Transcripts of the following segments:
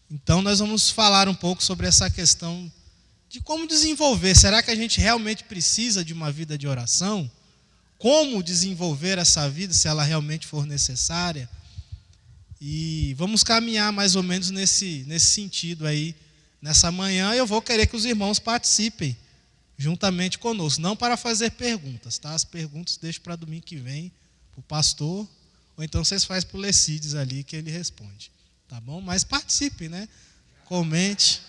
Então nós vamos falar um pouco sobre essa questão de como desenvolver. Será que a gente realmente precisa de uma vida de oração? Como desenvolver essa vida, se ela realmente for necessária? E vamos caminhar mais ou menos nesse sentido aí, nessa manhã. Eu vou querer que os irmãos participem juntamente conosco, não para fazer perguntas, tá? As perguntas deixo para domingo que vem, para o pastor, ou então vocês fazem para o Lecides ali, que ele responde, tá bom? Mas participem, né? Comente.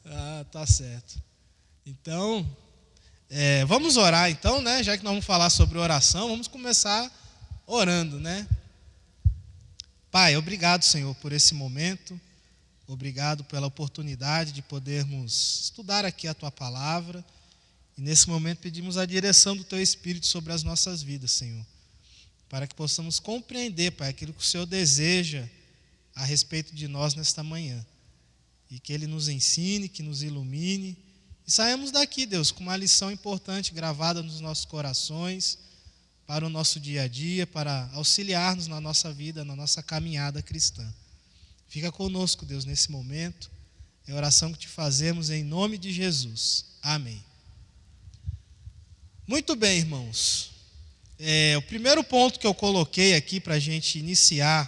Ah, tá certo. Então, vamos orar então, né? Já que nós vamos falar sobre oração, vamos começar orando, né? Pai, obrigado, Senhor, por esse momento. Obrigado pela oportunidade de podermos estudar aqui a Tua palavra. E nesse momento pedimos a direção do Teu Espírito sobre as nossas vidas, Senhor. Para que possamos compreender, Pai, aquilo que o Senhor deseja a respeito de nós nesta manhã. E que Ele nos ensine, que nos ilumine. E saímos daqui, Deus, com uma lição importante gravada nos nossos corações, para o nosso dia a dia, para auxiliar-nos na nossa vida, na nossa caminhada cristã. Fica conosco, Deus, nesse momento. É a oração que te fazemos em nome de Jesus. Amém. Muito bem, irmãos. O primeiro ponto que eu coloquei aqui para a gente iniciar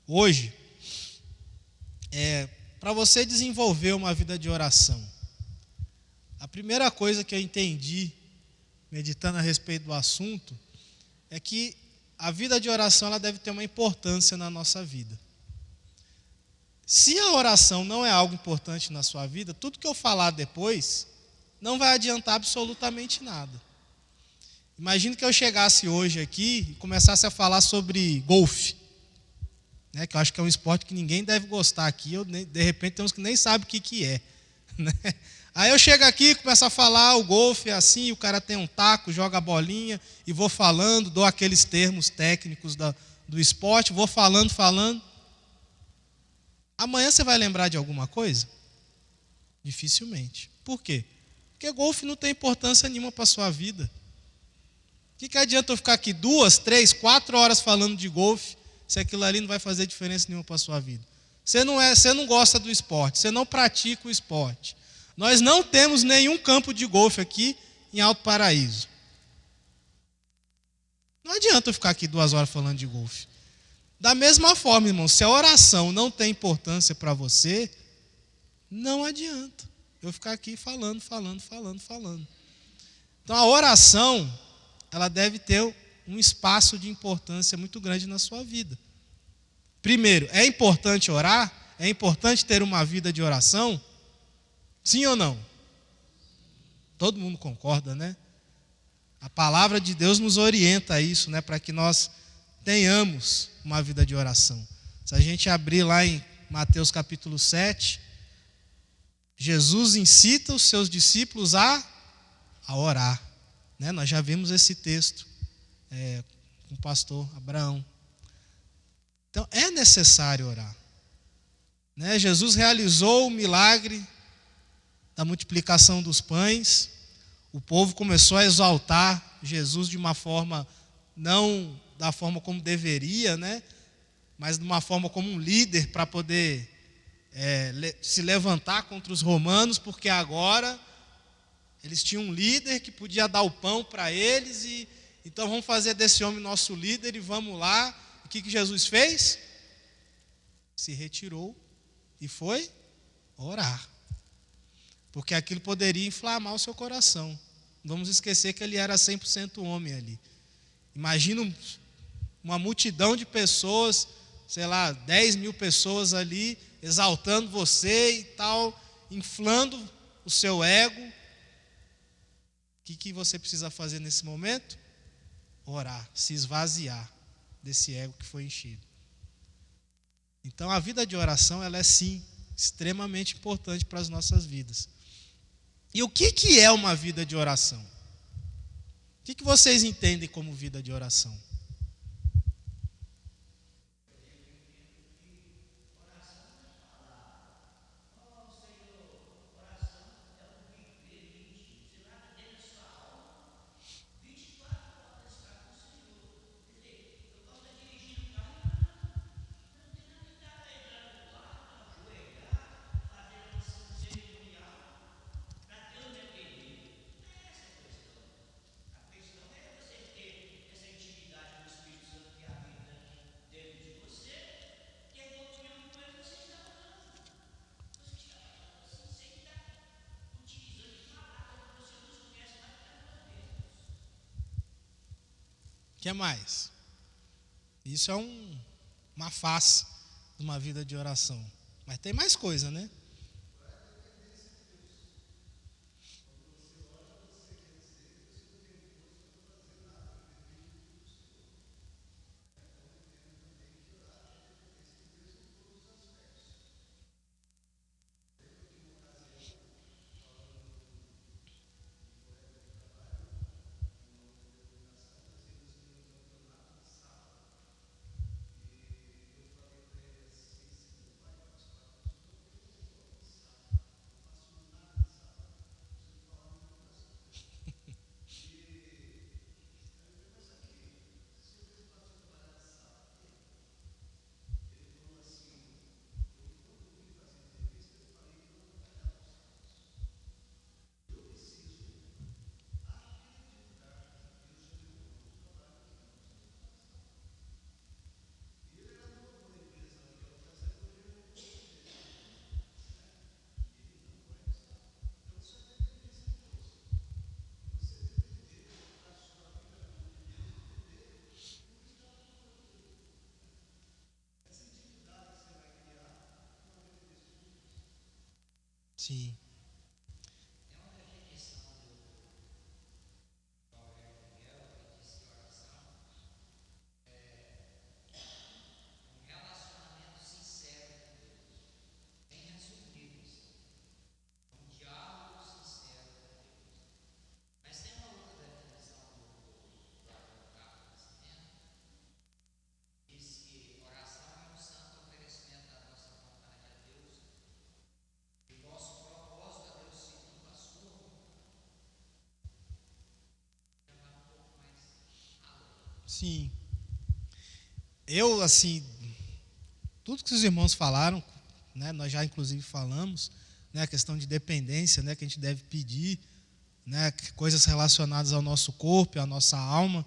hoje é para você desenvolver uma vida de oração. A primeira coisa que eu entendi, meditando a respeito do assunto, é que a vida de oração ela deve ter uma importância na nossa vida. Se a oração não é algo importante na sua vida, tudo que eu falar depois não vai adiantar absolutamente nada. Imagine que eu chegasse hoje aqui e começasse a falar sobre golfe, né, que eu acho que é um esporte que ninguém deve gostar aqui, de repente tem uns que nem sabem o que é. Né? Aí eu chego aqui e começo a falar, o golfe é assim, o cara tem um taco, joga a bolinha, e vou falando, dou aqueles termos técnicos do esporte, vou falando. Amanhã você vai lembrar de alguma coisa? Dificilmente. Por quê? Porque golfe não tem importância nenhuma para a sua vida. O que adianta eu ficar aqui 2, 3, 4 horas falando de golfe, se aquilo ali não vai fazer diferença nenhuma para a sua vida? Você não gosta do esporte, você não pratica o esporte. Nós não temos nenhum campo de golfe aqui em Alto Paraíso. Não adianta eu ficar aqui 2 horas falando de golfe. Da mesma forma, irmão, se a oração não tem importância para você, não adianta eu ficar aqui falando. Então a oração, ela deve ter um espaço de importância muito grande na sua vida. Primeiro, é importante orar? É importante ter uma vida de oração? Sim ou não? Todo mundo concorda, né? A palavra de Deus nos orienta a isso, né? Para que nós tenhamos uma vida de oração. Se a gente abrir lá em Mateus capítulo 7, Jesus incita os seus discípulos a orar. Né? Nós já vimos esse texto com o pastor Abraão. Então, é necessário orar. Né? Jesus realizou o milagre da multiplicação dos pães. O povo começou a exaltar Jesus de uma forma, não da forma como deveria, né? Mas de uma forma como um líder para poder se levantar contra os romanos, porque agora eles tinham um líder que podia dar o pão para eles, e então vamos fazer desse homem nosso líder e vamos lá. O que Jesus fez? Se retirou e foi orar. Porque aquilo poderia inflamar o seu coração. Não vamos esquecer que ele era 100% homem ali. Imagina uma multidão de pessoas, 10 mil pessoas ali, exaltando você e tal, inflando o seu ego. O que você precisa fazer nesse momento? Orar, se esvaziar desse ego que foi enchido. Então a vida de oração, ela é sim, extremamente importante para as nossas vidas. E o que é uma vida de oração? O que vocês entendem como vida de oração? O que mais? Isso é uma face de uma vida de oração. Mas tem mais coisa, né? Sim. Sim. Eu, assim, tudo que os irmãos falaram, né, nós já inclusive falamos, né, a questão de dependência, né, que a gente deve pedir, né, coisas relacionadas ao nosso corpo, à nossa alma,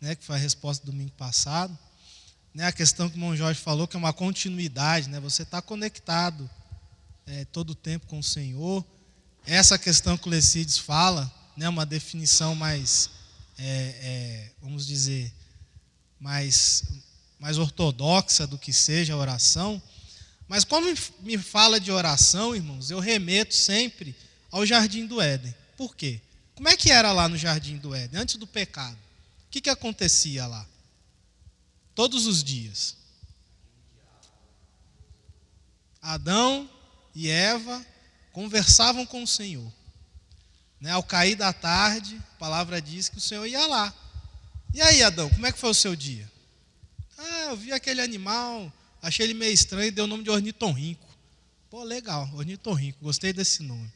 né, que foi a resposta do domingo passado, né, a questão que o irmão Jorge falou, que é uma continuidade, né, você está conectado todo o tempo com o Senhor. Essa questão que o Lecides fala, né, uma definição mais, vamos dizer, mais ortodoxa do que seja a oração. Mas quando me fala de oração, irmãos, eu remeto sempre ao Jardim do Éden. Por quê? Como é que era lá no Jardim do Éden, antes do pecado? O que acontecia lá? Todos os dias. Adão e Eva conversavam com o Senhor. Né? Ao cair da tarde, a palavra diz que o Senhor ia lá. E aí, Adão, como é que foi o seu dia? Eu vi aquele animal, achei ele meio estranho e deu o nome de ornitorrinco. Pô, legal, ornitorrinco, gostei desse nome.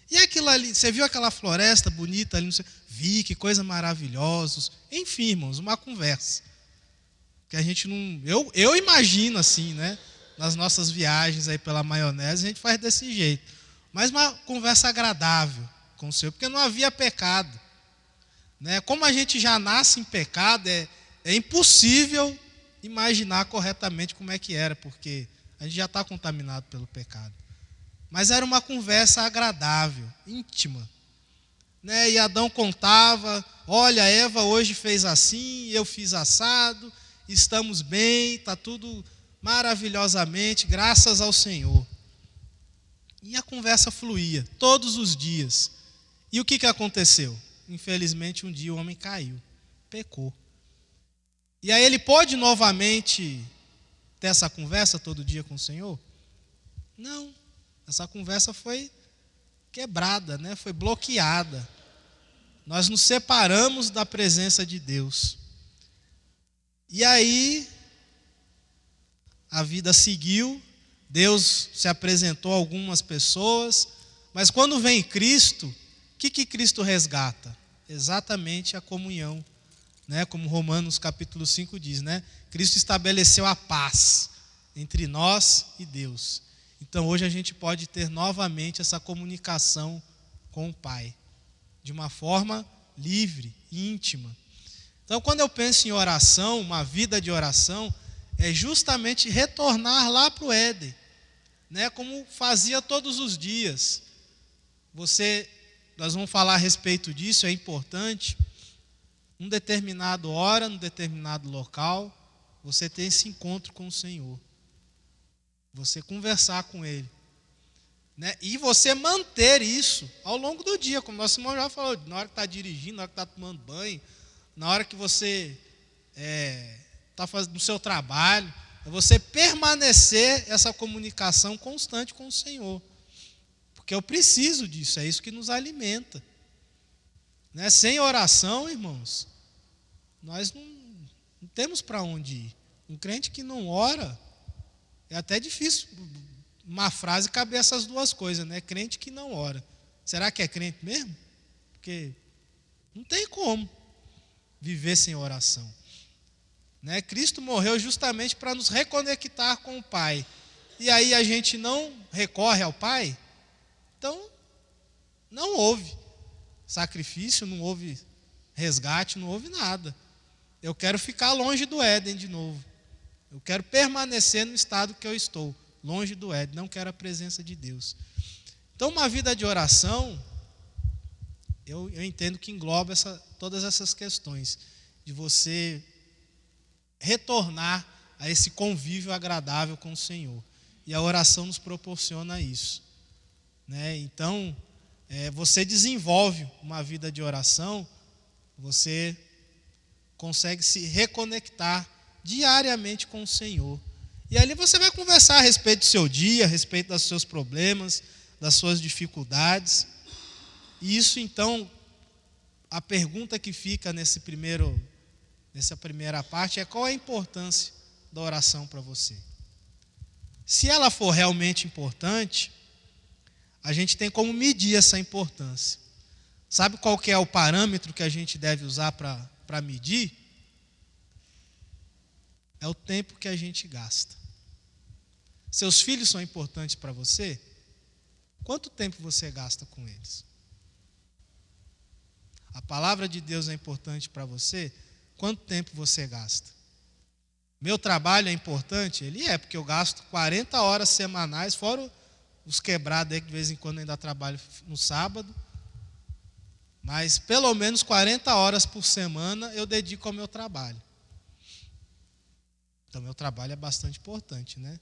E aquilo ali, você viu aquela floresta bonita ali? Vi, que coisa maravilhosa. Enfim, irmãos, uma conversa. Que a gente não... Eu imagino assim, né? Nas nossas viagens aí pela maionese, a gente faz desse jeito. Mas uma conversa agradável com o Senhor, porque não havia pecado. Né? Como a gente já nasce em pecado, é impossível imaginar corretamente como é que era, porque a gente já está contaminado pelo pecado. Mas era uma conversa agradável, íntima. Né? E Adão contava, olha, Eva hoje fez assim, eu fiz assado, estamos bem, está tudo maravilhosamente, graças ao Senhor. E a conversa fluía, todos os dias. E o que aconteceu? Infelizmente, um dia o homem caiu, pecou. E aí ele pôde novamente ter essa conversa todo dia com o Senhor? Não. Essa conversa foi quebrada, né? Foi bloqueada. Nós nos separamos da presença de Deus. E aí, a vida seguiu, Deus se apresentou a algumas pessoas, mas quando vem Cristo, o que Cristo resgata? Exatamente a comunhão, né? Como Romanos capítulo 5 diz, né? Cristo estabeleceu a paz entre nós e Deus. Então hoje a gente pode ter novamente essa comunicação com o Pai, de uma forma livre, íntima. Então quando eu penso em oração, uma vida de oração, é justamente retornar lá para o Éden, né? Como fazia todos os dias. Nós vamos falar a respeito disso, é importante. num determinado hora, num determinado local, você ter esse encontro com o Senhor. Você conversar com Ele. Né? E você manter isso ao longo do dia, como nosso irmão já falou, na hora que está dirigindo, na hora que está tomando banho, na hora que você está fazendo no seu trabalho, é você permanecer essa comunicação constante com o Senhor. Porque eu preciso disso, é isso que nos alimenta. Né? Sem oração, irmãos, nós não temos para onde ir. Um crente que não ora, é até difícil uma frase caber essas duas coisas, né? Crente que não ora. Será que é crente mesmo? Porque não tem como viver sem oração. Né? Cristo morreu justamente para nos reconectar com o Pai. E aí a gente não recorre ao Pai, então não houve sacrifício, não houve resgate, não houve nada. Eu quero ficar longe do Éden de novo. Eu quero permanecer no estado que eu estou, longe do Éden, não quero a presença de Deus. Então, uma vida de oração, eu entendo que engloba todas essas questões, de você retornar a esse convívio agradável com o Senhor. E a oração nos proporciona isso. Né? Então, você desenvolve uma vida de oração, você consegue se reconectar diariamente com o Senhor. E ali você vai conversar a respeito do seu dia, a respeito dos seus problemas, das suas dificuldades. E isso, então, a pergunta que fica nessa primeira parte é: qual é a importância da oração para você? Se ela for realmente importante, a gente tem como medir essa importância. Sabe qual que é o parâmetro que a gente deve usar para medir? É o tempo que a gente gasta. Seus filhos são importantes para você? Quanto tempo você gasta com eles? A palavra de Deus é importante para você? Quanto tempo você gasta? Meu trabalho é importante? Ele é, porque eu gasto 40 horas semanais, fora os quebrados aí que de vez em quando ainda trabalho no sábado. Mas pelo menos 40 horas por semana eu dedico ao meu trabalho. Então, meu trabalho é bastante importante, né?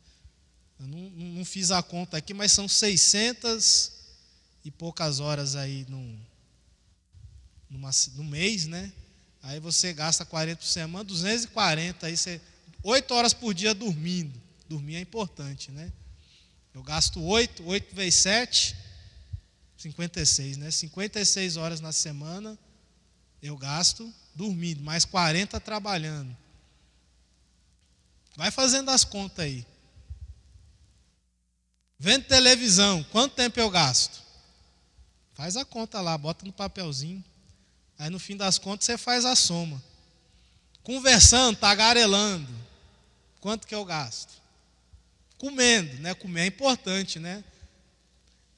Eu não fiz a conta aqui, mas são 600 e poucas horas aí no mês, né? Aí você gasta 40 por semana, 240, aí você 8 horas por dia dormindo. Dormir é importante, né? Eu gasto 8 vezes 7, 56, né? 56 horas na semana eu gasto dormindo, mais 40 trabalhando. Vai fazendo as contas aí. Vendo televisão, quanto tempo eu gasto? Faz a conta lá, bota no papelzinho. Aí no fim das contas você faz a soma. Conversando, tagarelando, quanto que eu gasto? Comendo, né? Comer é importante, né?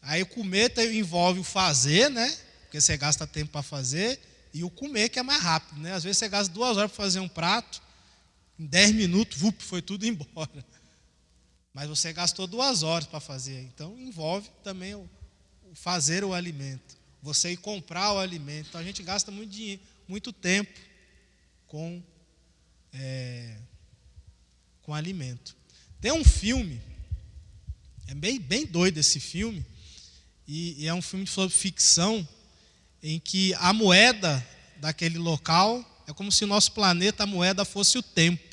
Aí comer envolve o fazer, né? Porque você gasta tempo para fazer, e o comer que é mais rápido, né? Às vezes você gasta 2 horas para fazer um prato, em 10 minutos, foi tudo embora. Mas você gastou 2 horas para fazer. Então, envolve também o fazer o alimento. Você ir comprar o alimento. Então, a gente gasta muito dinheiro, muito tempo com alimento. Tem um filme, é bem doido esse filme, e é um filme sobre ficção, em que a moeda daquele local é como se o nosso planeta, a moeda, fosse o tempo.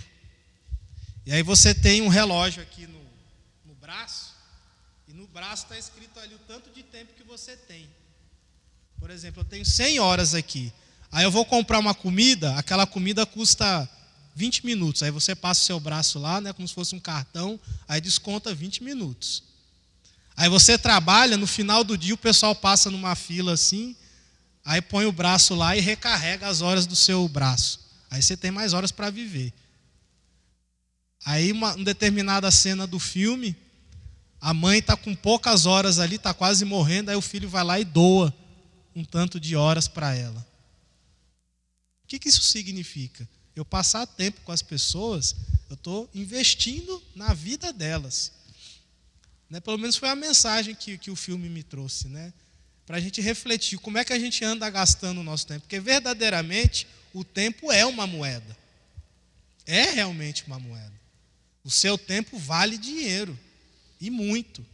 E aí você tem um relógio aqui no braço, e no braço está escrito ali o tanto de tempo que você tem. Por exemplo, eu tenho 100 horas aqui. Aí eu vou comprar uma comida, aquela comida custa 20 minutos. Aí você passa o seu braço lá, né, como se fosse um cartão, aí desconta 20 minutos. Aí você trabalha, no final do dia o pessoal passa numa fila assim, aí põe o braço lá e recarrega as horas do seu braço. Aí você tem mais horas para viver. Aí uma determinada cena do filme, a mãe está com poucas horas ali, está quase morrendo, aí o filho vai lá e doa um tanto de horas para ela. O que isso significa? Eu passar tempo com as pessoas, eu estou investindo na vida delas. Né? Pelo menos foi a mensagem que o filme me trouxe, né? Para a gente refletir como é que a gente anda gastando o nosso tempo. Porque verdadeiramente o tempo é uma moeda. É realmente uma moeda. O seu tempo vale dinheiro. E muito.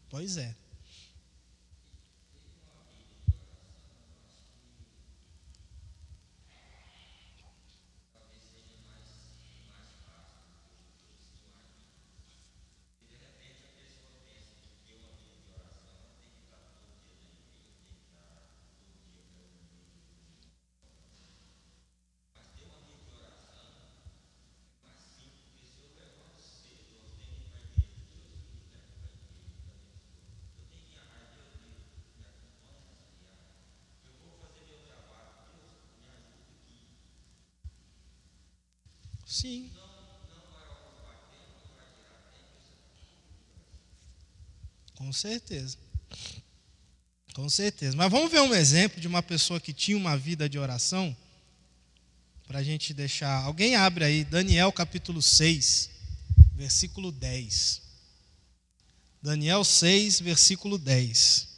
Pois é. Sim. Com certeza. Com certeza. Mas vamos ver um exemplo de uma pessoa que tinha uma vida de oração, para a gente deixar. Alguém abre aí, Daniel capítulo 6, versículo 10. Daniel 6, versículo 10.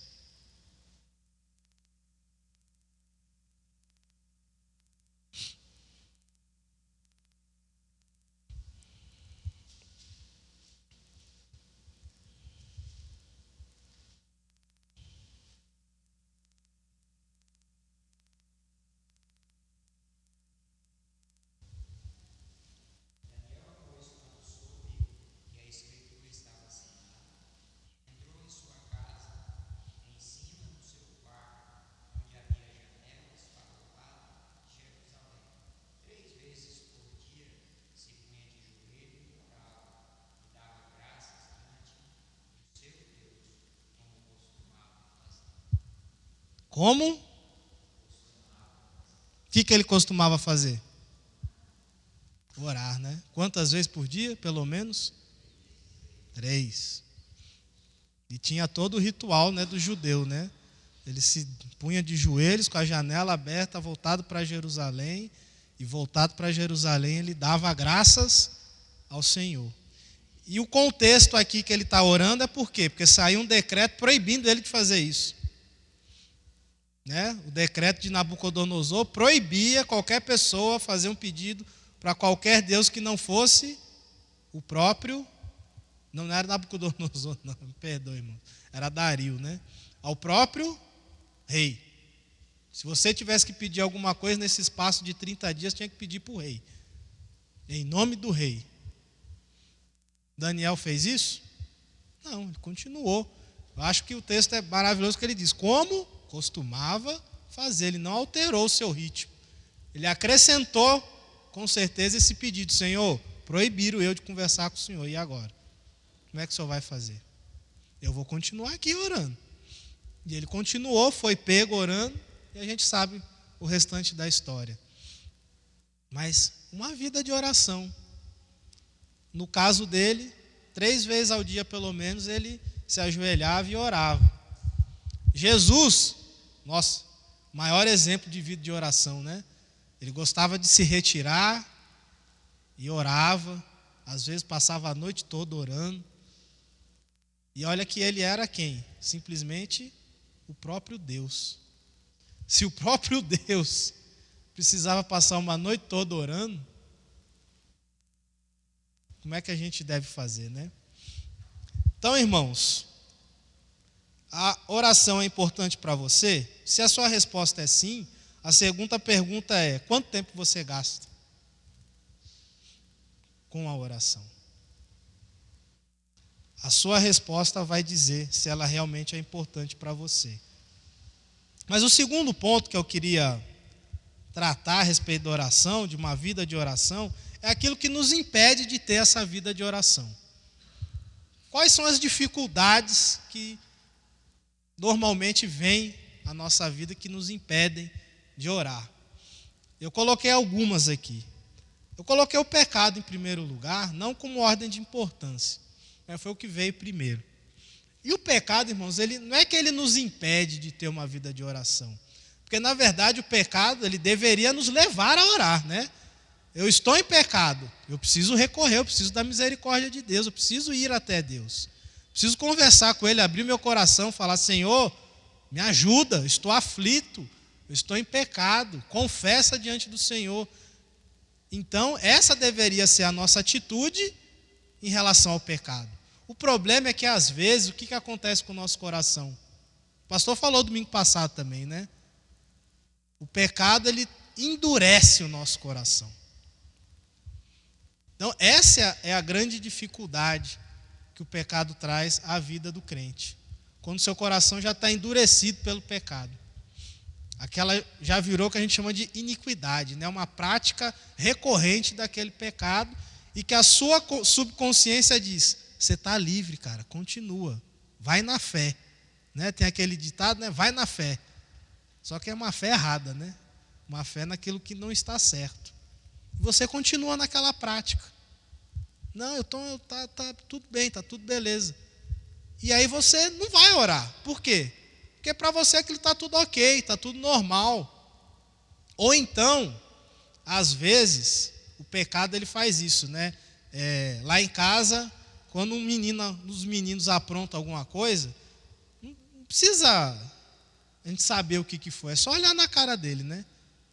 Como? O que ele costumava fazer? Orar, né? Quantas vezes por dia? Pelo menos 3. E tinha todo o ritual, né, do judeu, né? Ele se punha de joelhos com a janela aberta, voltado para Jerusalém. E voltado para Jerusalém, ele dava graças ao Senhor. E o contexto aqui que ele está orando é por quê? Porque saiu um decreto proibindo ele de fazer isso. Né? O decreto de Nabucodonosor proibia qualquer pessoa fazer um pedido para qualquer Deus que não fosse o próprio. Não era Nabucodonosor, não, me perdoe, irmão. Era Dario, né? Ao próprio rei. Se você tivesse que pedir alguma coisa nesse espaço de 30 dias, tinha que pedir para o rei. Em nome do rei. Daniel fez isso? Não, ele continuou. Eu acho que o texto é maravilhoso, que ele diz, como costumava fazer, ele não alterou o seu ritmo. Ele acrescentou, com certeza, esse pedido. Senhor, proibiram eu de conversar com o Senhor, e agora? Como é que o Senhor vai fazer? Eu vou continuar aqui orando. E ele continuou, foi pego orando, e a gente sabe o restante da história. Mas uma vida de oração. No caso dele, 3 vezes ao dia pelo menos, ele se ajoelhava e orava. Jesus, nossa, maior exemplo de vida de oração, né? Ele gostava de se retirar e orava, às vezes passava a noite toda orando. E olha que ele era quem? Simplesmente o próprio Deus. Se o próprio Deus precisava passar uma noite toda orando, como é que a gente deve fazer, né? Então, irmãos, a oração é importante para você? Se a sua resposta é sim, a segunda pergunta é: quanto tempo você gasta com a oração? A sua resposta vai dizer se ela realmente é importante para você. Mas o segundo ponto que eu queria tratar a respeito da oração, de uma vida de oração, é aquilo que nos impede de ter essa vida de oração. Quais são as dificuldades que normalmente vêm à nossa vida que nos impedem de orar? Eu coloquei algumas aqui. Eu coloquei o pecado em primeiro lugar, não como ordem de importância, mas foi o que veio primeiro. E o pecado, irmãos, ele não é que ele nos impede de ter uma vida de oração. Porque, na verdade, o pecado, ele deveria nos levar a orar, né? Eu estou em pecado, eu preciso recorrer, eu preciso da misericórdia de Deus, eu preciso ir até Deus. Preciso conversar com Ele, abrir meu coração, falar, Senhor, me ajuda, estou aflito, eu estou em pecado, confessa diante do Senhor. Então, essa deveria ser a nossa atitude em relação ao pecado. O problema é que, às vezes, o que acontece com o nosso coração? O pastor falou domingo passado também, né? O pecado, ele endurece o nosso coração. Então, essa é a grande dificuldade que o pecado traz à vida do crente. Quando o seu coração já está endurecido pelo pecado. Aquela já virou o que a gente chama de iniquidade, né? Uma prática recorrente daquele pecado e que a sua subconsciência diz, você está livre, cara, continua, vai na fé. Né? Tem aquele ditado, né? Vai na fé. Só que é uma fé errada, né? Uma fé naquilo que não está certo. Você continua naquela prática. Não, tá tudo bem, tá tudo beleza. E aí você não vai orar. Por quê? Porque para você aquilo está tudo ok, está tudo normal. Ou então, às vezes, o pecado ele faz isso, né? Lá em casa, quando os meninos aprontam alguma coisa, não precisa a gente saber o que foi, é só olhar na cara dele, né?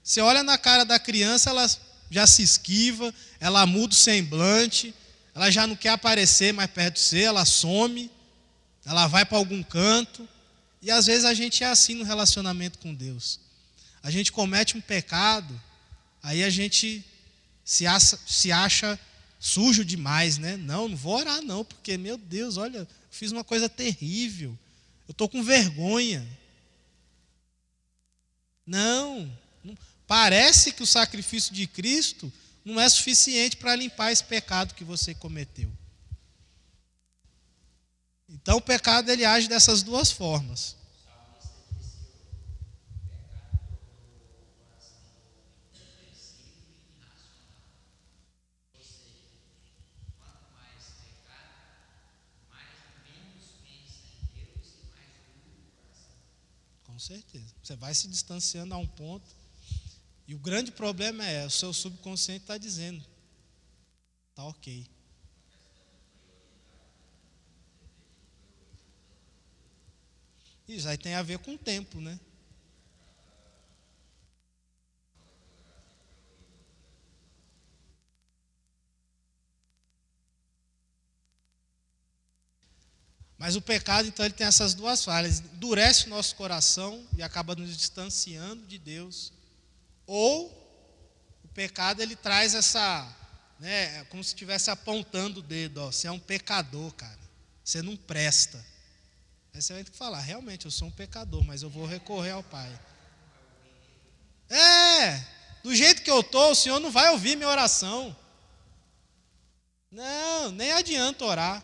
Você olha na cara da criança, ela já se esquiva, ela muda o semblante, ela já não quer aparecer mais perto de você, ela some, ela vai para algum canto. E às vezes a gente é assim no relacionamento com Deus. A gente comete um pecado, aí a gente se acha sujo demais, né? Não vou orar não, porque, meu Deus, olha, eu fiz uma coisa terrível. Eu estou com vergonha. Não, parece que o sacrifício de Cristo não é suficiente para limpar esse pecado que você cometeu. Então o pecado ele age dessas duas formas. Com certeza. Você vai se distanciando a um ponto. E o grande problema o seu subconsciente está dizendo, está ok. Isso aí tem a ver com o tempo, né? Mas o pecado, então, ele tem essas duas falhas. Endurece o nosso coração e acaba nos distanciando de Deus. Ou o pecado, ele traz essa, né, como se estivesse apontando o dedo. Ó, você é um pecador, cara. Você não presta. Aí você vai ter que falar, realmente, eu sou um pecador, mas eu vou recorrer ao Pai. Do jeito que eu estou, o Senhor não vai ouvir minha oração. Não, nem adianta orar.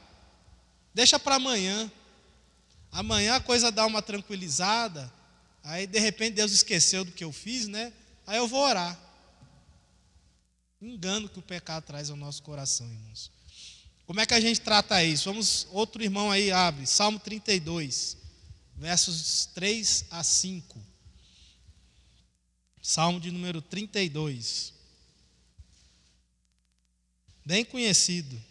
Deixa para amanhã. Amanhã a coisa dá uma tranquilizada. Aí de repente Deus esqueceu do que eu fiz, né? Aí eu vou orar. Engano que o pecado traz ao nosso coração, irmãos. Como é que a gente trata isso? Outro irmão aí abre, Salmo 32, versos 3 a 5. Salmo de número 32. Bem conhecido.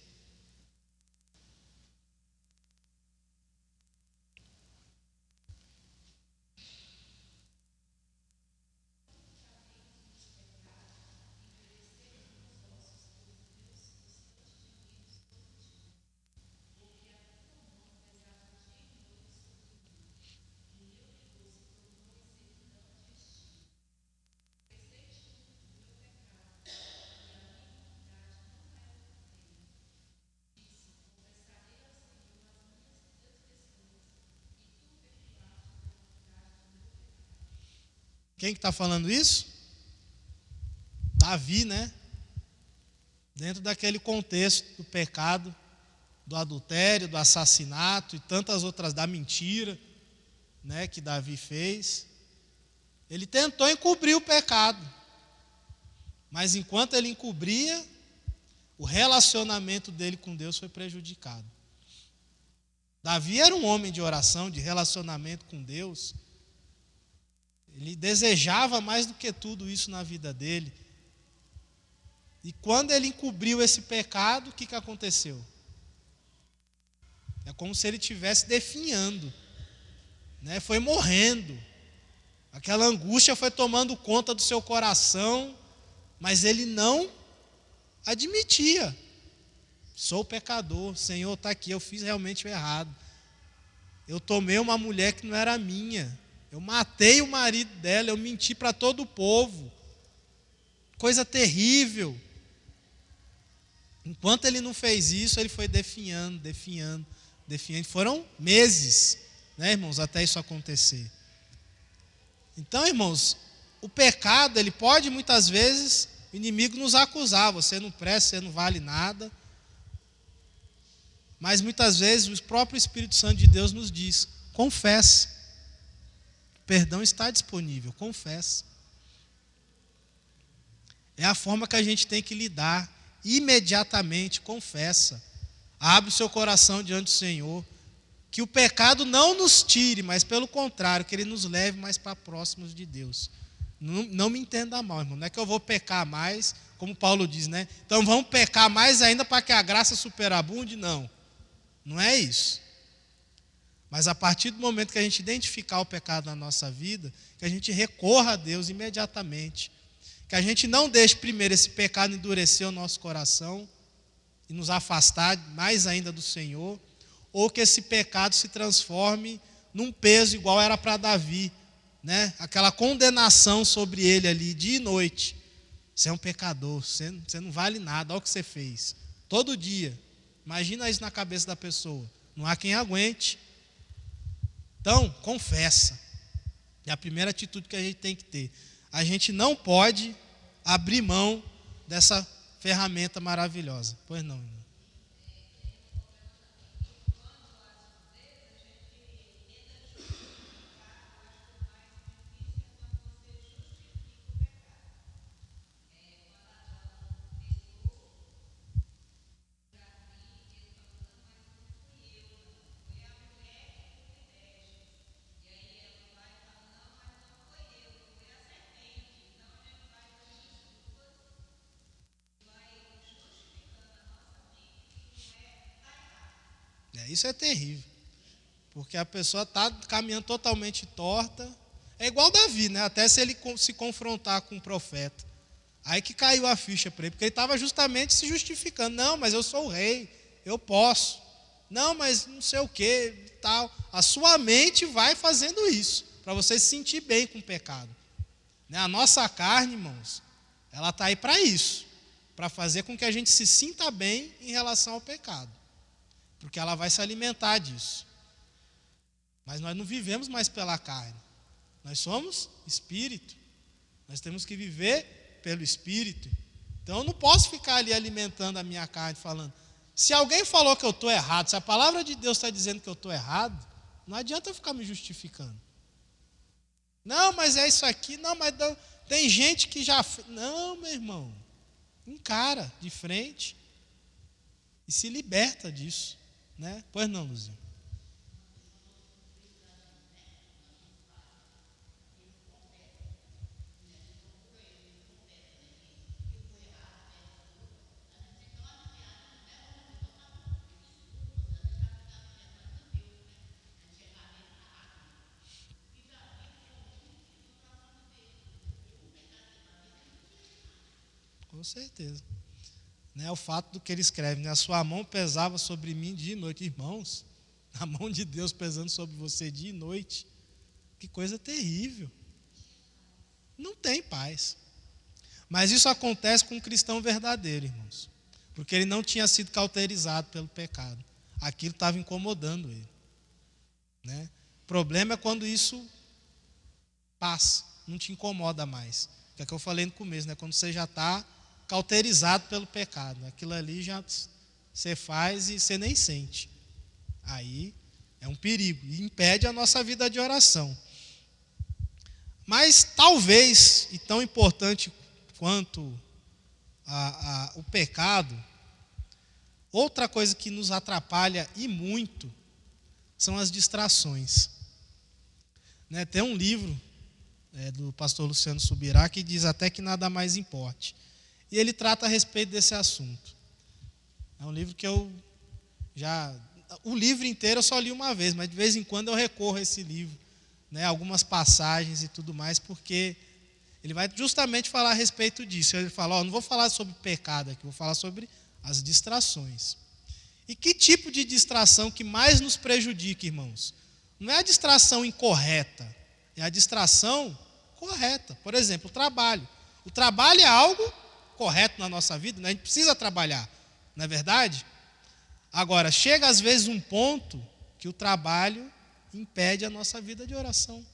Quem que está falando isso? Davi, né? Dentro daquele contexto do pecado, do adultério, do assassinato e tantas outras, da mentira, né, que Davi fez. Ele tentou encobrir o pecado, mas enquanto ele encobria, o relacionamento dele com Deus foi prejudicado. Davi era um homem de oração, de relacionamento com Deus. Ele desejava mais do que tudo isso na vida dele. E quando ele encobriu esse pecado, o que aconteceu? É como se ele estivesse definhando, né? Foi morrendo. Aquela angústia foi tomando conta do seu coração, mas ele não admitia. Sou pecador, Senhor, está aqui, eu fiz realmente o errado. Eu tomei uma mulher que não era minha. Eu matei o marido dela, eu menti para todo o povo. Coisa terrível. Enquanto ele não fez isso, ele foi definhando. Foram meses, né, irmãos, até isso acontecer. Então, irmãos, o pecado, ele pode muitas vezes, o inimigo nos acusar. Você não presta, você não vale nada. Mas muitas vezes o próprio Espírito Santo de Deus nos diz: confesse. O perdão está disponível, confesse. É a forma que a gente tem que lidar. Imediatamente, confessa. Abre o seu coração diante do Senhor. Que o pecado não nos tire, mas pelo contrário, que ele nos leve mais para próximos de Deus. Não me entenda mal, irmão. Não é que eu vou pecar mais, como Paulo diz, né? Então vamos pecar mais ainda para que a graça superabunde? Não. Não é isso. Mas a partir do momento que a gente identificar o pecado na nossa vida, que a gente recorra a Deus imediatamente. Que a gente não deixe primeiro esse pecado endurecer o nosso coração e nos afastar mais ainda do Senhor, ou que esse pecado se transforme num peso igual era para Davi, né? Aquela condenação sobre ele ali, dia e noite. Você é um pecador, você não vale nada, olha o que você fez. Todo dia. Imagina isso na cabeça da pessoa. Não há quem aguente. Então, confessa. É a primeira atitude que a gente tem que ter. A gente não pode abrir mão dessa ferramenta maravilhosa. Pois não, irmão. Isso é terrível. Porque a pessoa está caminhando totalmente torta. É igual Davi, né? Até se ele se confrontar com o profeta. Aí que caiu a ficha para ele, porque ele estava justamente se justificando. Não, mas eu sou o rei, eu posso. Não, mas não sei o que, tal. A sua mente vai fazendo isso, para você se sentir bem com o pecado. Né? A nossa carne, irmãos, ela está aí para isso. Para fazer com que a gente se sinta bem em relação ao pecado. Porque ela vai se alimentar disso. Mas nós não vivemos mais pela carne. Nós somos espírito. Nós temos que viver pelo espírito. Então eu não posso ficar ali alimentando a minha carne, falando. Se alguém falou que eu estou errado, se a palavra de Deus está dizendo que eu estou errado, não adianta eu ficar me justificando. Não, mas é isso aqui. Não, mas tem gente que já... Não, meu irmão. Encara de frente e se liberta disso. Né? Pois não, Luzinho. Com certeza. Né, o fato do que ele escreve, né? A sua mão pesava sobre mim dia e noite. Irmãos, a mão de Deus pesando sobre você dia e noite. Que coisa terrível. Não tem paz. Mas isso acontece com um cristão verdadeiro, irmãos. Porque ele não tinha sido cauterizado pelo pecado. Aquilo estava incomodando ele. Né? O problema é quando isso passa, não te incomoda mais. Que é o que eu falei no começo, né? Quando você já está cauterizado pelo pecado. Aquilo ali já você faz e você nem sente. Aí é um perigo e impede a nossa vida de oração. Mas talvez, e tão importante quanto o pecado, outra coisa que nos atrapalha e muito são as distrações. Né? Tem um livro do pastor Luciano Subirá que diz até que nada mais importe. E ele trata a respeito desse assunto. É um livro que eu já... O livro inteiro eu só li uma vez, mas de vez em quando eu recorro a esse livro né, algumas passagens e tudo mais, porque ele vai justamente falar a respeito disso. Ele fala, não vou falar sobre pecado aqui, vou falar sobre as distrações. E que tipo de distração que mais nos prejudica, irmãos? Não é a distração incorreta, é a distração correta. Por exemplo, o trabalho. O trabalho é algo correto na nossa vida, né? A gente precisa trabalhar, não é verdade? Agora, chega às vezes um ponto que o trabalho impede a nossa vida de oração.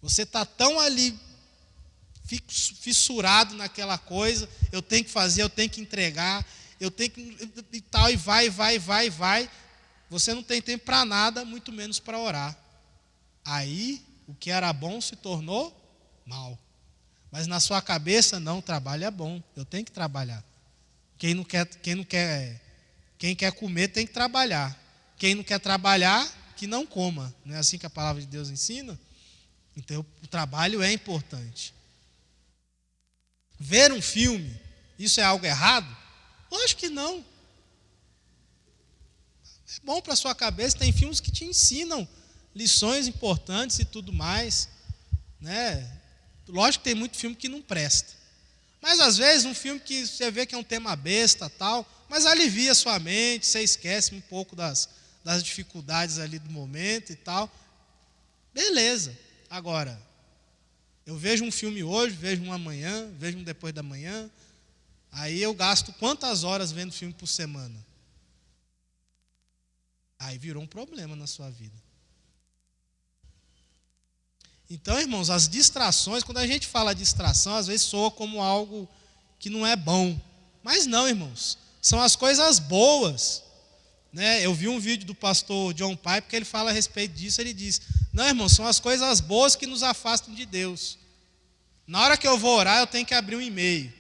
Você está tão ali fissurado naquela coisa, eu tenho que fazer, eu tenho que entregar, eu tenho que e tal, e vai. Você não tem tempo para nada, muito menos para orar. Aí, o que era bom se tornou mal. Mas na sua cabeça, não, o trabalho é bom, eu tenho que trabalhar. Quem quer comer tem que trabalhar. Quem não quer trabalhar, que não coma. Não é assim que a palavra de Deus ensina? Então, o trabalho é importante. Ver um filme, isso é algo errado? Lógico que não. É bom para a sua cabeça, tem filmes que te ensinam lições importantes e tudo mais, né? Lógico que tem muito filme que não presta. Mas às vezes um filme que você vê que é um tema besta, tal, mas alivia a sua mente, você esquece um pouco das dificuldades ali do momento e tal. Beleza. Agora, eu vejo um filme hoje, vejo um amanhã, vejo um depois da manhã, aí eu gasto quantas horas vendo filme por semana? Aí virou um problema na sua vida. Então, irmãos, as distrações, quando a gente fala distração, às vezes soa como algo que não é bom. Mas não, irmãos, são as coisas boas. Né? Eu vi um vídeo do pastor John Piper que ele fala a respeito disso, ele diz, não, irmãos, são as coisas boas que nos afastam de Deus. Na hora que eu vou orar, eu tenho que abrir um e-mail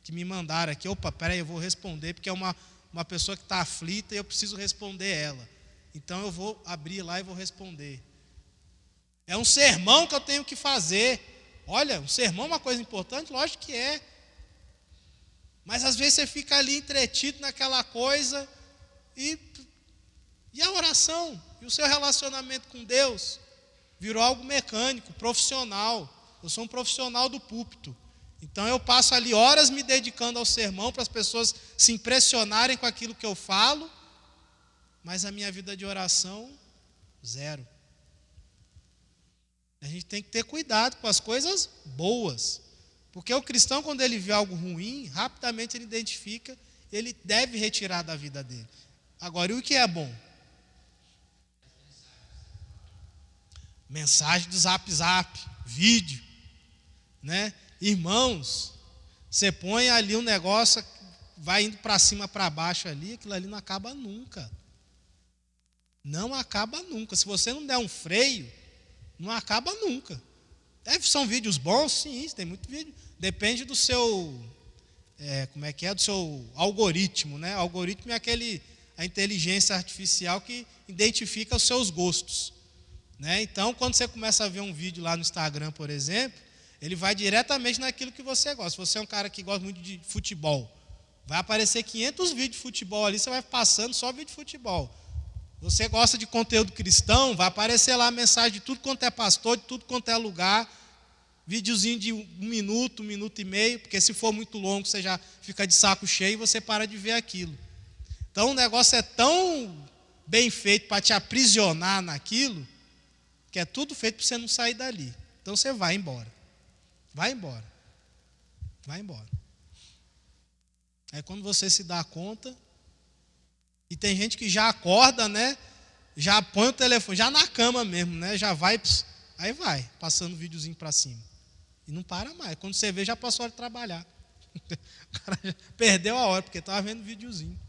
que me mandaram aqui. Opa, peraí, eu vou responder, porque é uma pessoa que está aflita e eu preciso responder ela. Então eu vou abrir lá e vou responder. É um sermão que eu tenho que fazer. Olha, um sermão é uma coisa importante? Lógico que é. Mas às vezes você fica ali entretido naquela coisa e a oração, e o seu relacionamento com Deus virou algo mecânico, profissional. Eu sou um profissional do púlpito. Então eu passo ali horas me dedicando ao sermão para as pessoas se impressionarem com aquilo que eu falo, mas a minha vida de oração, zero. A gente tem que ter cuidado com as coisas boas. Porque o cristão, quando ele vê algo ruim, rapidamente ele identifica, ele deve retirar da vida dele. Agora, e o que é bom? Mensagem do Zap, vídeo, né? Irmãos, você põe ali um negócio, vai indo para cima, para baixo ali, aquilo ali não acaba nunca. Não acaba nunca. Se você não der um freio, não acaba nunca. São vídeos bons? Sim, tem muito vídeo. Depende do seu, do seu algoritmo, né? O algoritmo é a inteligência artificial que identifica os seus gostos, né? Então, quando você começa a ver um vídeo lá no Instagram, por exemplo, ele vai diretamente naquilo que você gosta. Se você é um cara que gosta muito de futebol, vai aparecer 500 vídeos de futebol ali, você vai passando só vídeo de futebol. Você gosta de conteúdo cristão, vai aparecer lá a mensagem de tudo quanto é pastor, de tudo quanto é lugar, videozinho de 1 minuto, 1 minuto e meio, porque se for muito longo, você já fica de saco cheio e você para de ver aquilo. Então o negócio é tão bem feito para te aprisionar naquilo, que é tudo feito para você não sair dali. Então você vai embora. Vai embora. Vai embora. Aí quando você se dá conta, e tem gente que já acorda, né? Já põe o telefone, já na cama mesmo, né? Já vai, aí vai, passando o videozinho para cima. E não para mais. Quando você vê, já passou a hora de trabalhar. O cara já perdeu a hora, porque estava vendo videozinho.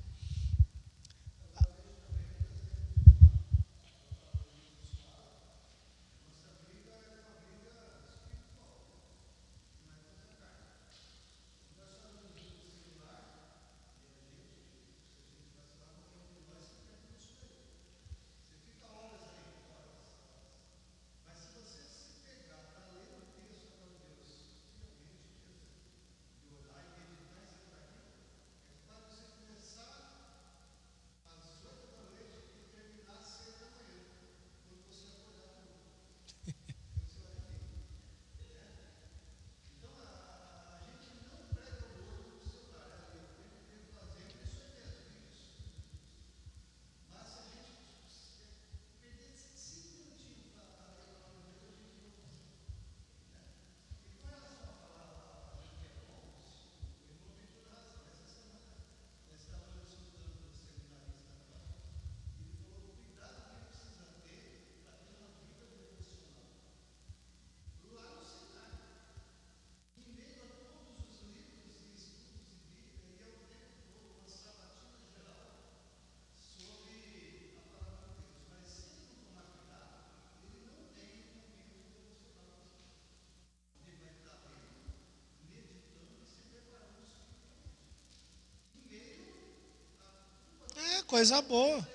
coisa boa.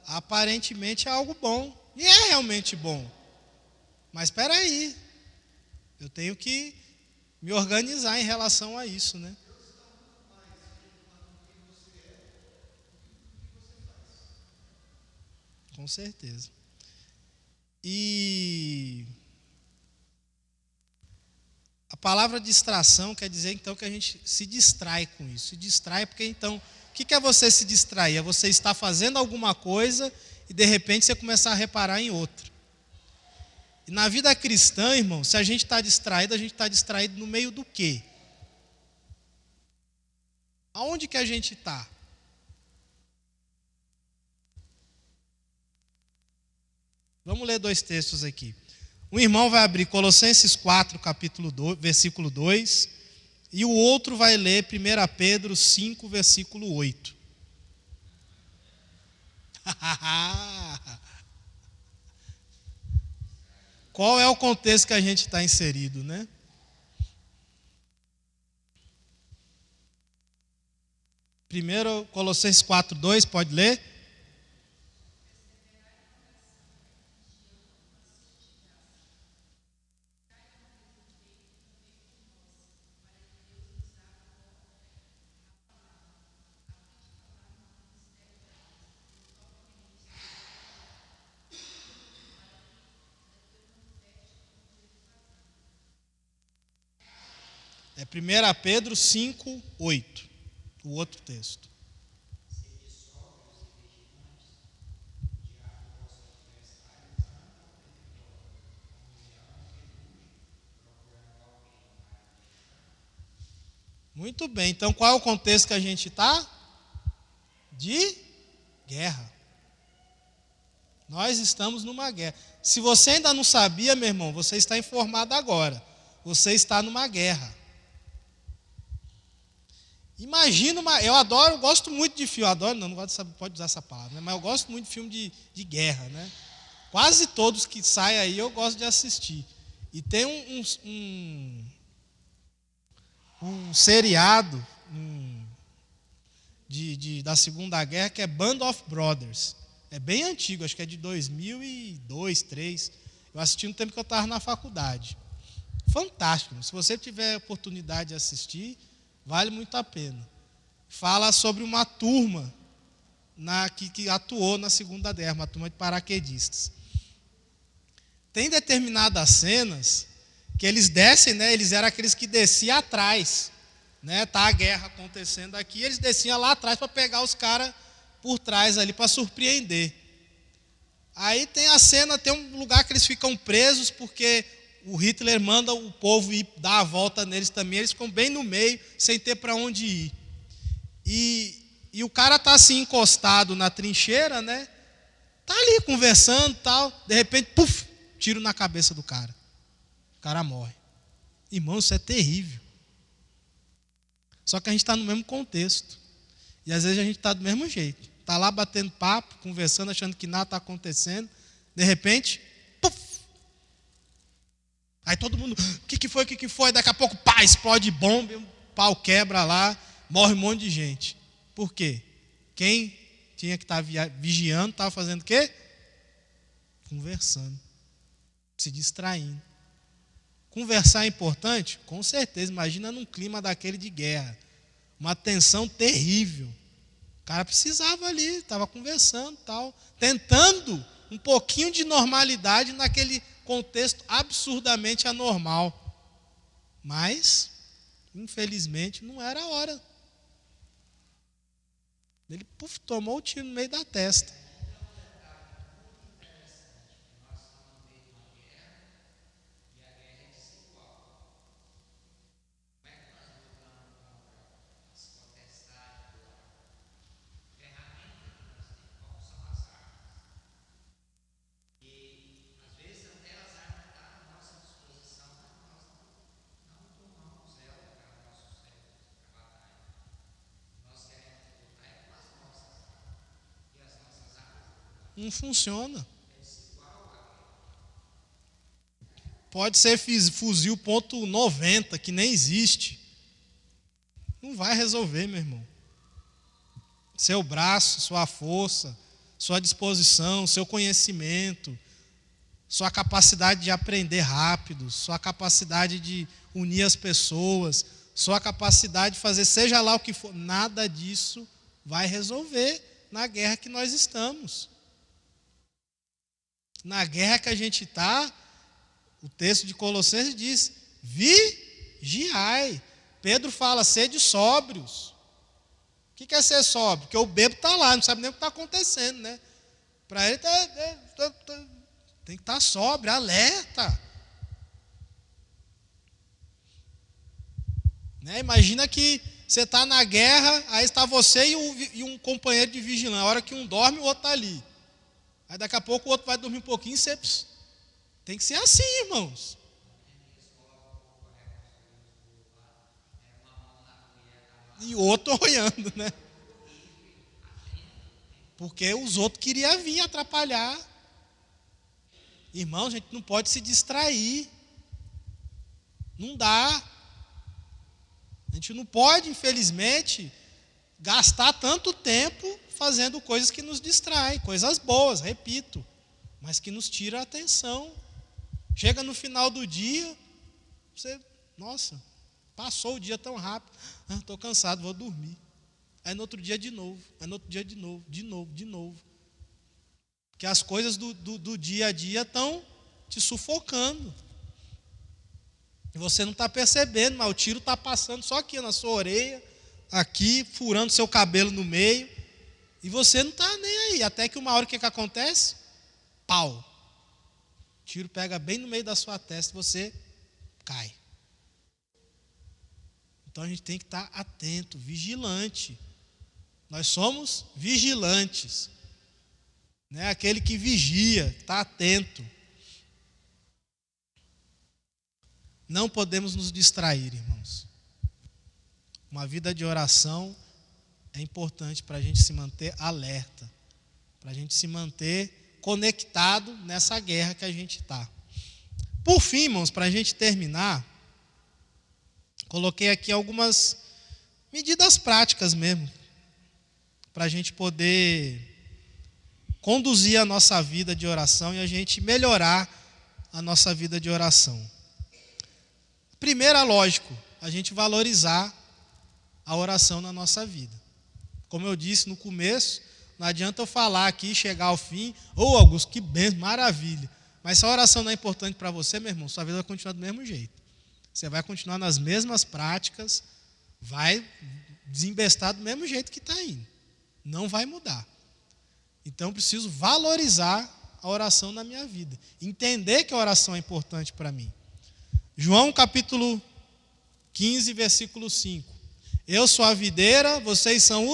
Aparentemente é algo bom. E é realmente bom. Mas espera aí. Eu tenho que me organizar em relação a isso, né? Com certeza. E a palavra distração quer dizer então que a gente se distrai com isso. Se distrai porque então, o que é você se distrair? É você estar fazendo alguma coisa e de repente você começar a reparar em outra. E na vida cristã, irmão, se a gente está distraído, a gente está distraído no meio do quê? Aonde que a gente está? Vamos ler 2 textos aqui. Um irmão vai abrir Colossenses 4, capítulo 2, versículo 2, e o outro vai ler 1 Pedro 5, versículo 8. Qual é o contexto que a gente está inserido, né? Primeiro, Colossenses 4, 2, pode ler? É 1 Pedro 5, 8, o outro texto. Muito bem, então qual é o contexto que a gente está? De guerra. Nós estamos numa guerra. Se você ainda não sabia, meu irmão, você está informado agora. Você está numa guerra. Imagina eu gosto muito de filme, não gosto de saber, pode usar essa palavra, né? Mas eu gosto muito de filme de guerra, né? Quase todos que saem aí eu gosto de assistir. E tem um seriado da Segunda Guerra que é Band of Brothers. É bem antigo, acho que é de 2002, 2003. Eu assisti no tempo que eu estava na faculdade. Fantástico. Se você tiver oportunidade de assistir, vale muito a pena. Fala sobre uma turma que atuou na Segunda Guerra, uma turma de paraquedistas. Tem determinadas cenas que eles descem, né? Eles eram aqueles que desciam atrás, né? Tá a guerra acontecendo aqui, eles desciam lá atrás para pegar os caras por trás ali para surpreender. Aí tem a cena, tem um lugar que eles ficam presos porque o Hitler manda o povo ir dar a volta neles também, eles ficam bem no meio, sem ter para onde ir. E o cara tá assim encostado na trincheira, né? Tá ali conversando, tal, de repente, puf, tiro na cabeça do cara. O cara morre. Irmão, isso é terrível. Só que a gente está no mesmo contexto. E às vezes a gente está do mesmo jeito. Está lá batendo papo, conversando, achando que nada está acontecendo. De repente, puf! Aí todo mundo, o que foi, o que foi? Daqui a pouco, pá, explode bomba, um pau quebra lá, morre um monte de gente. Por quê? Quem tinha que estar vigiando estava fazendo o quê? Conversando, se distraindo. Conversar é importante? Com certeza. Imagina num clima daquele de guerra. Uma tensão terrível. O cara precisava ali, estava conversando, tal, tentando um pouquinho de normalidade naquele contexto absurdamente anormal. Mas, infelizmente, não era a hora. Ele tomou o tiro no meio da testa. Não funciona. Pode ser fuzil .90, que nem existe. Não vai resolver, meu irmão. Seu braço, sua força, sua disposição, seu conhecimento, sua capacidade de aprender rápido, sua capacidade de unir as pessoas, sua capacidade de fazer seja lá o que for, nada disso vai resolver na guerra que nós estamos. Na guerra que a gente está, o texto de Colossenses diz, vigiai. Pedro fala, sede sóbrios. O que é ser sóbrio? Porque o bêbado está lá, não sabe nem o que está acontecendo, né? Para ele tem que estar sóbrio, alerta. Né? Imagina que você está na guerra, aí está você e um companheiro de vigilância. A hora que um dorme, o outro está ali. Aí daqui a pouco o outro vai dormir um pouquinho e você... Tem que ser assim, irmãos. E o outro olhando, né? Porque os outros queriam vir atrapalhar. Irmão, a gente não pode se distrair. Não dá. A gente não pode, infelizmente, gastar tanto tempo fazendo coisas que nos distraem. Coisas boas, repito, mas que nos tiram a atenção. Chega no final do dia, você, nossa, passou o dia tão rápido. Estou cansado, vou dormir. Aí no outro dia de novo, aí no outro dia de novo. Porque as coisas do dia a dia estão te sufocando. E você não está percebendo, mas o tiro está passando só aqui na sua orelha, aqui, furando seu cabelo no meio. E você não está nem aí. Até que uma hora o que acontece? Pau. O tiro pega bem no meio da sua testa e você cai. Então a gente tem que estar atento, vigilante. Nós somos vigilantes. Né? Aquele que vigia, está atento. Não podemos nos distrair, irmãos. Uma vida de oração é importante para a gente se manter alerta, para a gente se manter conectado nessa guerra que a gente está. Por fim, irmãos, para a gente terminar, coloquei aqui algumas medidas práticas mesmo, para a gente poder conduzir a nossa vida de oração e a gente melhorar a nossa vida de oração. Primeiro, lógico, a gente valorizar a oração na nossa vida. Como eu disse no começo, não adianta eu falar aqui, chegar ao fim, Augusto, que bênção, maravilha. Mas se a oração não é importante para você, meu irmão, sua vida vai continuar do mesmo jeito. Você vai continuar nas mesmas práticas, vai desembestar do mesmo jeito que está indo. Não vai mudar. Então, eu preciso valorizar a oração na minha vida. Entender que a oração é importante para mim. João capítulo 15, versículo 5. Eu sou a videira, vocês são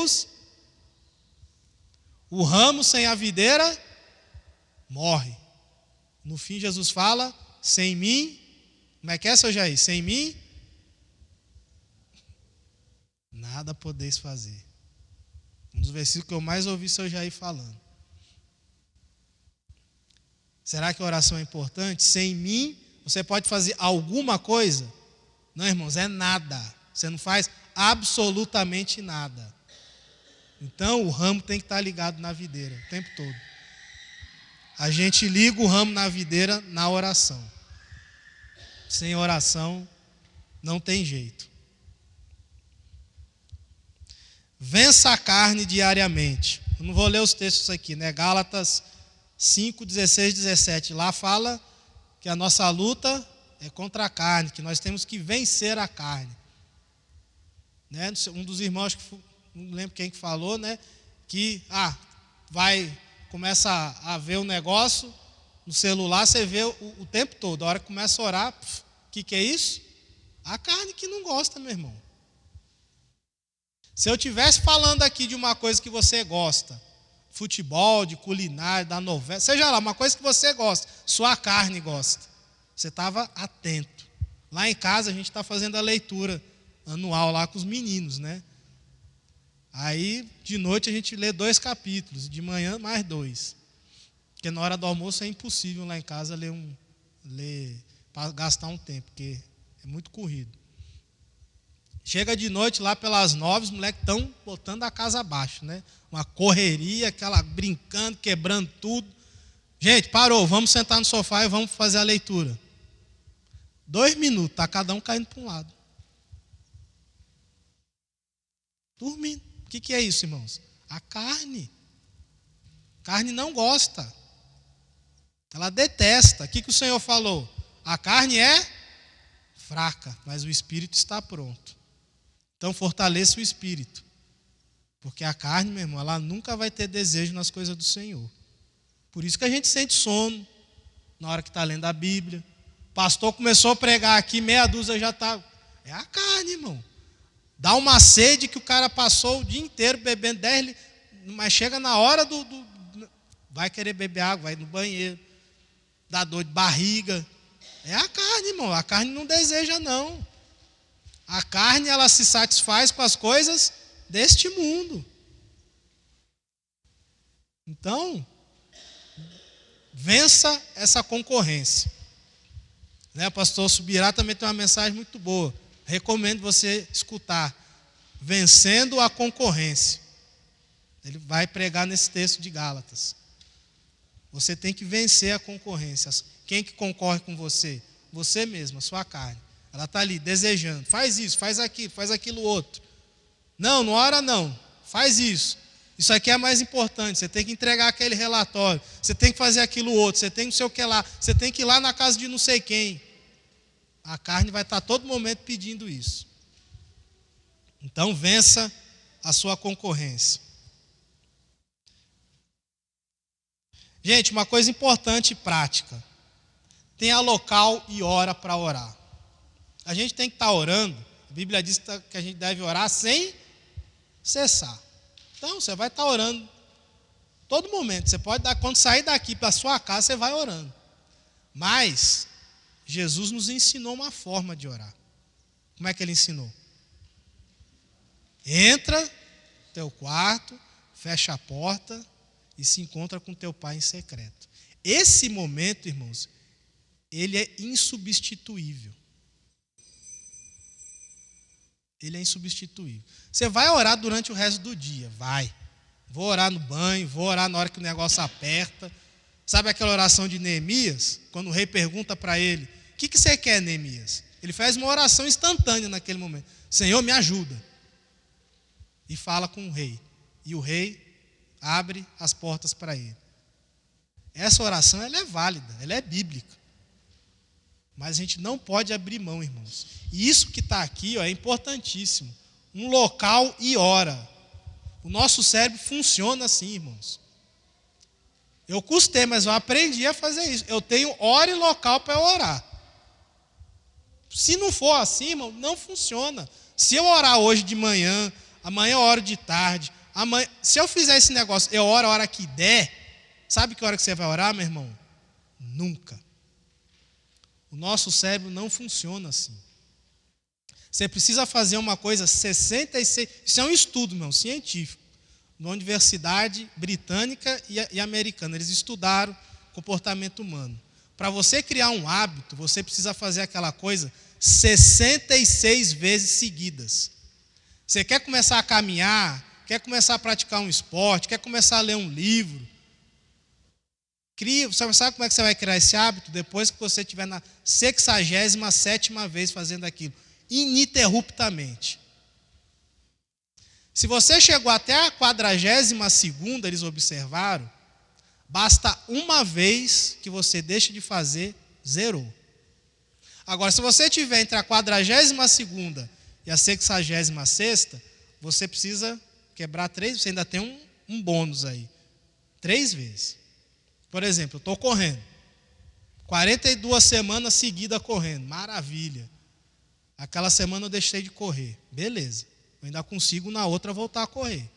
o ramo sem a videira morre. No fim, Jesus fala, sem mim, como é que é, seu Jair? Sem mim, nada podeis fazer. Um dos versículos que eu mais ouvi seu Jair falando. Será que a oração é importante? Sem mim, você pode fazer alguma coisa? Não, irmãos, é nada. Você não faz absolutamente nada. Então, o ramo tem que estar ligado na videira o tempo todo. A gente liga o ramo na videira na oração. Sem oração, não tem jeito. Vença a carne diariamente. Eu não vou ler os textos aqui, né? Gálatas 5, 16, 17. Lá fala que a nossa luta é contra a carne, que nós temos que vencer a carne. Né? Um dos irmãos, não lembro quem que falou, né? Que começa a ver o negócio no celular, você vê o tempo todo. A hora que começa a orar, o que é isso? A carne que não gosta, meu irmão. Se eu estivesse falando aqui de uma coisa que você gosta, futebol, de culinária, da novela, seja lá, uma coisa que você gosta, sua carne gosta, você estava atento. Lá em casa a gente está fazendo a leitura anual lá com os meninos, né? Aí de noite a gente lê 2 capítulos, de manhã mais 2. Porque na hora do almoço é impossível lá em casa ler para gastar um tempo, porque é muito corrido. Chega de noite lá pelas 9, os moleques estão botando a casa abaixo, né? Uma correria, aquela brincando, quebrando tudo. Gente, parou, vamos sentar no sofá e vamos fazer a leitura. 2 minutos, está cada um caindo para um lado. Dormindo. O que é isso, irmãos? A carne. Carne não gosta. Ela detesta. O que o Senhor falou? A carne é fraca, mas o espírito está pronto. Então fortaleça o espírito. Porque a carne, meu irmão, ela nunca vai ter desejo nas coisas do Senhor. Por isso que a gente sente sono na hora que está lendo a Bíblia. O pastor começou a pregar aqui, meia dúzia já está. É a carne, irmão. Dá uma sede que o cara passou o dia inteiro bebendo 10 litros, mas chega na hora vai querer beber água, vai no banheiro, dá dor de barriga. É a carne, irmão. A carne não deseja, não. A carne, ela se satisfaz com as coisas deste mundo. Então, vença essa concorrência. Né? O pastor Subirá também tem uma mensagem muito boa. Recomendo você escutar. Vencendo a concorrência. Ele vai pregar nesse texto de Gálatas. Você tem que vencer a concorrência. Quem que concorre com você? Você mesmo, a sua carne. Ela está ali desejando. Faz isso, faz aquilo outro. Não ora não. Faz isso. Isso aqui é mais importante. Você tem que entregar aquele relatório. Você tem que fazer aquilo outro. Você tem não sei o que lá. Você tem que ir lá na casa de não sei quem. A carne vai estar a todo momento pedindo isso. Então vença a sua concorrência. Gente, uma coisa importante e prática. Tenha local e hora para orar. A gente tem que estar orando. A Bíblia diz que a gente deve orar sem cessar. Então, você vai estar orando todo momento. Você pode dar, quando sair daqui para a sua casa, você vai orando. Mas, Jesus nos ensinou uma forma de orar. Como é que ele ensinou? Entra no teu quarto, fecha a porta e se encontra com teu pai em secreto. Esse momento, irmãos, ele é insubstituível. Ele é insubstituível. Você vai orar durante o resto do dia, vai. Vou orar no banho, vou orar na hora que o negócio aperta. Sabe aquela oração de Neemias? Quando o rei pergunta para ele, o que você quer, Neemias? Ele faz uma oração instantânea naquele momento. Senhor, me ajuda. E fala com o rei. E o rei abre as portas para ele. Essa oração ela é válida, ela é bíblica. Mas a gente não pode abrir mão, irmãos. E isso que está aqui é importantíssimo. Um local e hora. O nosso cérebro funciona assim, irmãos. Eu custei, mas eu aprendi a fazer isso. Eu tenho hora e local para eu orar. Se não for assim, irmão, não funciona. Se eu orar hoje de manhã, amanhã eu oro de tarde, se eu fizer esse negócio, eu oro a hora que der, sabe que hora que você vai orar, meu irmão? Nunca. O nosso cérebro não funciona assim. Você precisa fazer uma coisa 66... Isso é um estudo, irmão, científico. Na Universidade Britânica e Americana. Eles estudaram comportamento humano. Para você criar um hábito, você precisa fazer aquela coisa 66 vezes seguidas. Você quer começar a caminhar, quer começar a praticar um esporte, quer começar a ler um livro. Você sabe como é que você vai criar esse hábito? Depois que você estiver na 67ª vez fazendo aquilo, ininterruptamente. Se você chegou até a 42ª, eles observaram, basta uma vez que você deixa de fazer, zerou. Agora, se você tiver entre a 42ª e a 66ª, você precisa quebrar 3, você ainda tem um bônus aí. 3 vezes. Por exemplo, eu estou correndo. 42 semanas seguidas correndo. Maravilha. Aquela semana eu deixei de correr. Beleza. Eu ainda consigo na outra voltar a correr.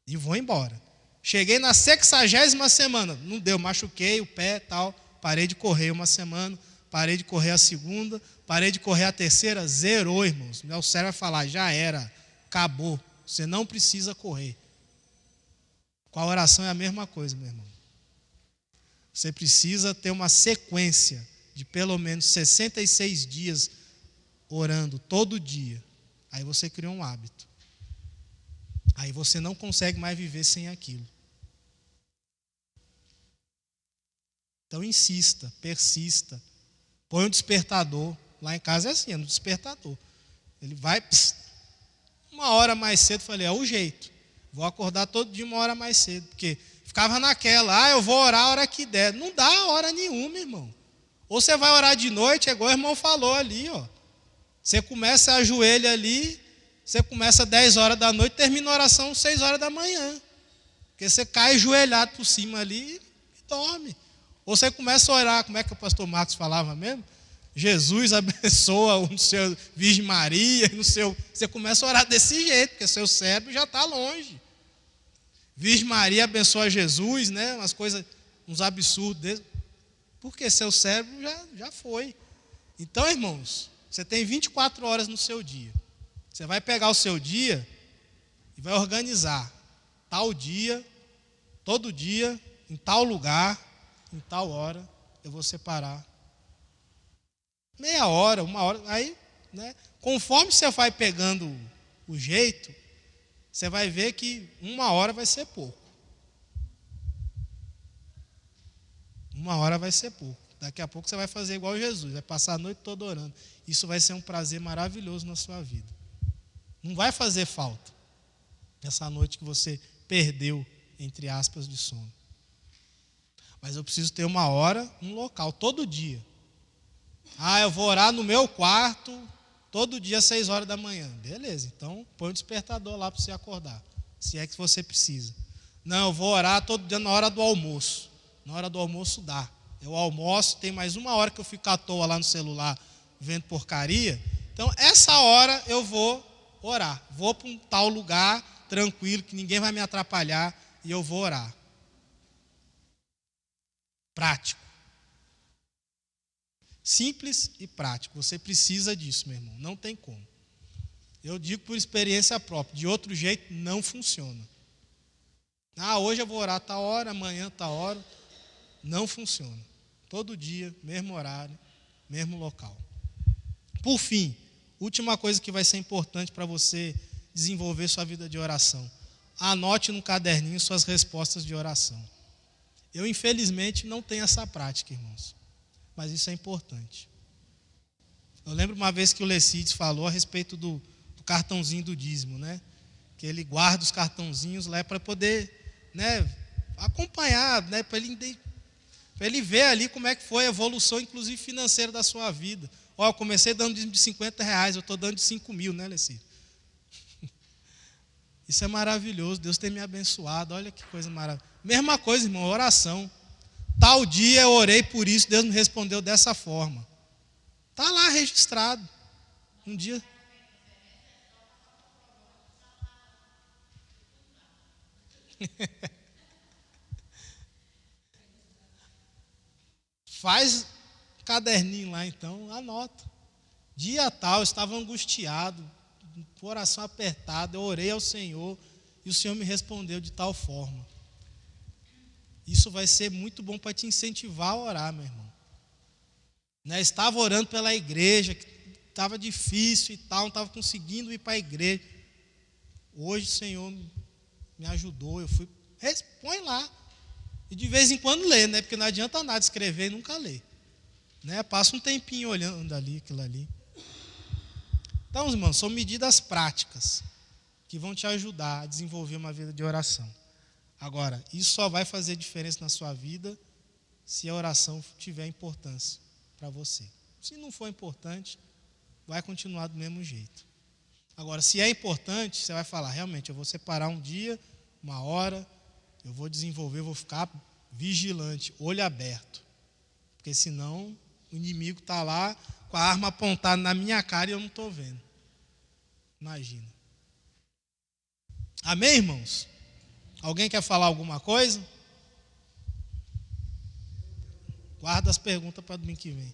E vou embora. Cheguei na 60ª semana. Não deu, machuquei o pé e tal. Parei de correr uma semana. Parei de correr a segunda. Parei de correr a terceira. Zerou, irmãos. Meu cérebro vai falar, já era. Acabou. Você não precisa correr. Com a oração é a mesma coisa, meu irmão. Você precisa ter uma sequência de pelo menos 66 dias orando todo dia. Aí você criou um hábito. Aí você não consegue mais viver sem aquilo. Então insista, persista. Põe um despertador. Lá em casa é assim, é no despertador. Ele vai, uma hora mais cedo, falei, é o jeito. Vou acordar todo dia uma hora mais cedo. Porque ficava naquela, eu vou orar a hora que der. Não dá hora nenhuma, irmão. Ou você vai orar de noite, é igual o irmão falou ali, ó. Você começa a ajoelha ali, você começa 10 horas da noite, termina a oração 6 horas da manhã. Porque você cai ajoelhado por cima ali e dorme. Ou você começa a orar, como é que o pastor Marcos falava mesmo? Jesus abençoa o seu Virgem Maria, no seu. Você começa a orar desse jeito, porque seu cérebro já está longe. Virgem Maria abençoa Jesus, né? Umas coisas, uns absurdos desses. Porque seu cérebro já foi. Então, irmãos, você tem 24 horas no seu dia. Você vai pegar o seu dia e vai organizar. Tal dia, todo dia, em tal lugar, em tal hora, eu vou separar. Meia hora, uma hora. Aí, né, conforme você vai pegando o jeito, você vai ver que uma hora vai ser pouco. Uma hora vai ser pouco. Daqui a pouco você vai fazer igual Jesus, vai passar a noite toda orando. Isso vai ser um prazer maravilhoso na sua vida. Não vai fazer falta essa noite que você perdeu, entre aspas, de sono. Mas eu preciso ter uma hora, um local, todo dia. Eu vou orar no meu quarto, todo dia às 6 horas da manhã. Beleza, então põe um despertador lá para você acordar, se é que você precisa. Não, eu vou orar todo dia na hora do almoço. Na hora do almoço dá. Eu almoço, tem mais uma hora que eu fico à toa lá no celular, vendo porcaria. Então, essa hora eu vou orar. Vou para um tal lugar, tranquilo, que ninguém vai me atrapalhar, e eu vou orar. Prático. Simples e prático. Você precisa disso, meu irmão. Não tem como. Eu digo por experiência própria. De outro jeito, não funciona. Hoje eu vou orar tal hora, amanhã tal hora. Não funciona. Todo dia, mesmo horário, mesmo local. Por fim, última coisa que vai ser importante para você desenvolver sua vida de oração. Anote no caderninho suas respostas de oração. Eu, infelizmente, não tenho essa prática, irmãos. Mas isso é importante. Eu lembro uma vez que o Lecides falou a respeito do cartãozinho do dízimo, né? Que ele guarda os cartãozinhos lá para poder, né, acompanhar, né, para ele ver ali como é que foi a evolução, inclusive financeira da sua vida. Eu comecei dando dízimo de R$50, eu estou dando de 5.000, né, Lecides? Isso é maravilhoso, Deus tem me abençoado, olha que coisa maravilhosa. Mesma coisa, irmão, oração. Tal dia eu orei por isso, Deus me respondeu dessa forma. Está lá registrado. Um dia. Faz caderninho lá então, anota. Dia tal, eu estava angustiado, coração apertado, eu orei ao Senhor e o Senhor me respondeu de tal forma. Isso vai ser muito bom para te incentivar a orar, meu irmão. Né? Estava orando pela igreja, que estava difícil e tal, não estava conseguindo ir para a igreja. Hoje o Senhor me ajudou, eu fui, põe lá. E de vez em quando lê, né? Porque não adianta nada escrever e nunca ler. Né? Passa um tempinho olhando ali, aquilo ali. Então, irmãos, são medidas práticas que vão te ajudar a desenvolver uma vida de oração. Agora, isso só vai fazer diferença na sua vida se a oração tiver importância para você. Se não for importante, vai continuar do mesmo jeito. Agora, se é importante, você vai falar, realmente, eu vou separar um dia, uma hora, eu vou desenvolver, eu vou ficar vigilante, olho aberto. Porque senão o inimigo está lá com a arma apontada na minha cara e eu não estou vendo. Imagina. Amém, irmãos? Alguém quer falar alguma coisa? Guarda as perguntas para domingo que vem.